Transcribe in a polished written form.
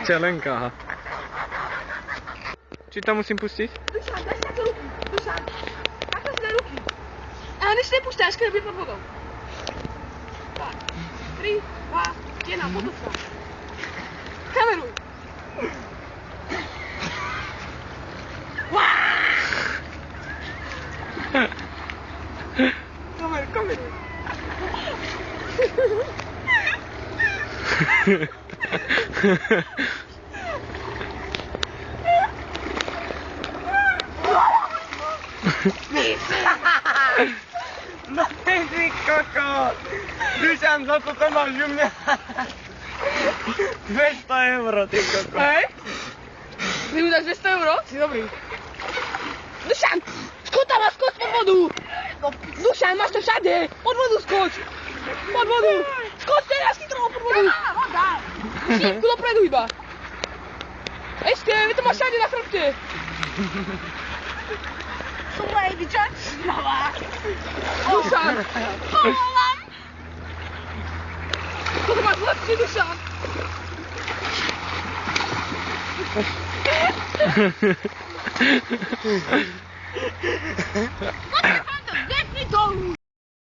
Ešte Lenka, aha. Či to musím pustiť? Dušan, daj si takto ruky. Dušan, takto si daj ruky. A než nepúšťaš, keď bude pod vodou. Tak. 3, 2, 1, potoč sa. Kameruj. Kameruj. No ty kokot! Dušan, za to máš u mňa 200 euro, ty kokot. Hej? Ty mu dáš 200 euro? Si dobrý. Dušan, skoč tam a skoč pod vodu. Dušan, máš to všade. Pod vodu skoč. Pod vodu. Skoč teraz chytro pod vodu. Šípku dopredu iba. Ešte, vy to máš všade na chrbte. Słuchaj, widzisz? Mała. Dušan. Małam. To to máš lepšie, Dušan. Zdechnij to już.